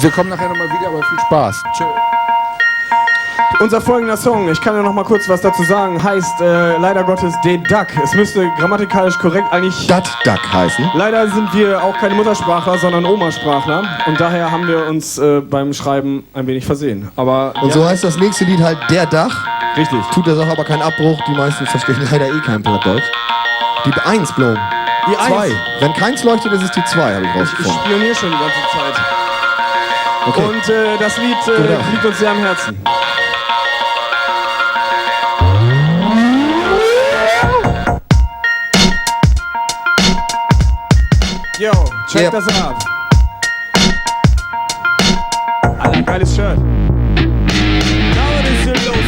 Wir kommen nachher nochmal wieder, aber viel Spaß. Tschö. Unser folgender Song, ich kann ja noch mal kurz was dazu sagen, heißt leider Gottes De Duck. Es müsste grammatikalisch korrekt eigentlich Dat Duck heißen. Leider sind wir auch keine Muttersprachler, sondern Omasprachler. Und daher haben wir uns beim Schreiben ein wenig versehen. Aber, Und so heißt das nächste Lied halt Der Dach. Richtig. Tut der Sache aber keinen Abbruch. Die meisten verstehen leider eh kein Plattdeutsch. Die 1 bloß. Die 1. 2. Wenn keins leuchtet, ist es die 2, habe ich Ich rausgefunden. spioniere schon die ganze Zeit. Okay. Und das Lied liegt uns sehr am Herzen. Yo, check das ab. Alter, geiles Shirt.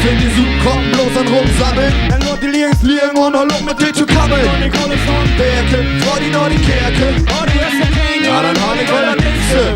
Wenn die Süden kommen, bloß an rumsammeln. Dann wird die links liegen und hol mit dir zu kabbeln. Und ich hole von Berke, vor die noch die Kerke. Oh, die erste King, ja, dann hol ich wieder nächste.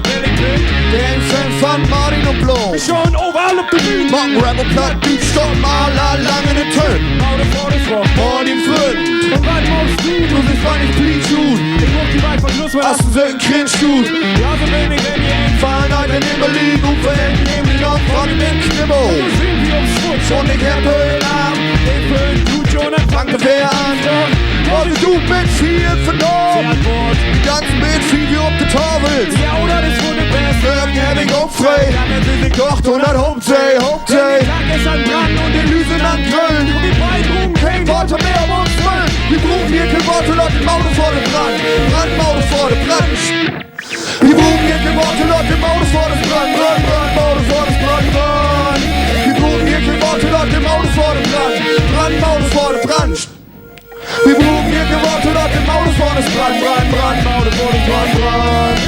Dancen von Martin und Blo. Schon overall auf der Bühne. Morgen Rap und Platt, du stopp mal lang in den Tönen. Martin Fröden. Und was machst du? Du bist gar nicht please gut. Ich mach die Welt von Schluss, weil Hast du so einen Cringe-Gut? ja, so wenig in die Eng. Fahren heute in Berlin und verhängen nehmen die noch von dem Knibbo. So sind wir aufs Schmutz. Und ich hab Höhenarm. Ich bin gut, Jonathan. Fange wer an. Und du bist viel verdorben. Die ganzen Bild viel wie ob du Torwilst. Ja, oder das wurde best. Morgen hab ich auch frei. Doch, 100 Hauptsay. Tag ist an Brand und Die Lüse an Grillen. und die beiden ruhen Kein Worte mehr um uns drin. Wir brauchen hier kein Worte, Leute, Maude vor dem Brand. Maude vor dem Brand. Wir brauchen hier kein Worte, Leute, Maude vor dem Brand. Maude vor dem Brand. Wir brauchen hier kein Worte, Leute, Maude vor dem Brand. Maude vor dem Brand. Wir brauchen hier kein Worte, Leute, Maude vor dem Brand. Maude vor dem Brand.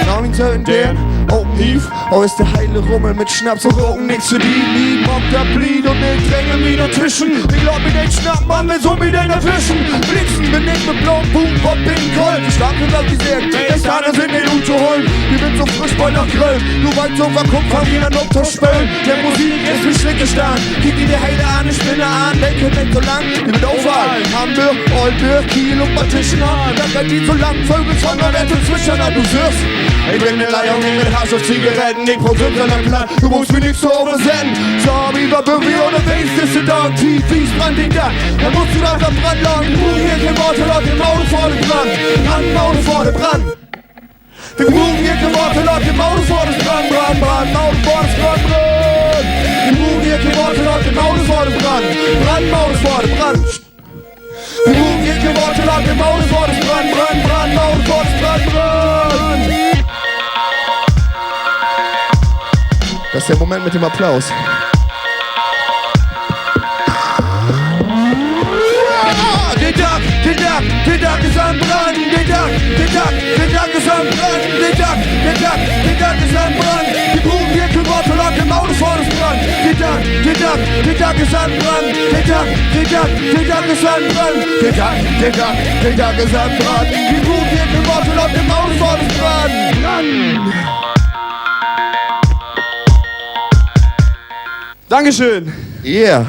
Now in Turn Dan, Open Heath. Oh, ist der heile Rummel mit Schnaps und Rogen, nix zu dienen. Mock der Blied und ich dränge mich dazwischen. Ich glaub, mit den Schnappen haben wir so mit den erwischen. Blitzen bin ich mit blauem Boom, Bob bin Gold. Die Schlanke sagt, die sehr das Steine sind nicht gut zu holen. Wir sind so frisch bei nach Grill. Du weißt so, verguckt, fang wieder noch zu spülen. Der Musik ist wie Schlickenstein. Kick die Heide an, ich spinne an. Denke nicht so lang, die mit Aufwahl. Hamburg, Oldenburg, Kiel und Batischen an. Das wird die so lang, Vögel, Sonderwerte zwischen an, du wirst. Ich bin eine Leier mit Hasch auf Zigaretten, ich brauch Sünder am Plan, du musst mich nicht so oversenden. So, wie war Bürger unterwegs, ist der Dog, TVs, Brand den Dach. Da musst du einfach Brand lagen, du hier kein Worte, Leute, Maude vor dem Brand. Maude vor dem Brand. Wir brauchen hier kein Worte, Leute, Maude vor dem Brand. Maude vor dem Brand. Wir brauchen hier kein Worte, Leute, Maude vor dem Brand. Maude vor dem Brand. Wir brauchen hier kein Worte, Leute, Maude vor dem Brand. Maude vor dem Brand. Das ist der Moment mit dem Applaus. Der Duck ist am Brand. Der Duck ist am Brand. Der Duck ist am Brand. Wir brauchen hier kein Wort, Leute, Maude vor dem Brand. Der Duck ist am Brand. Der Duck ist am Brand. Der Duck ist am Brand. Wir brauchen hier kein Wort, Leute, Maude vor dem Brand. Dankeschön. Yeah.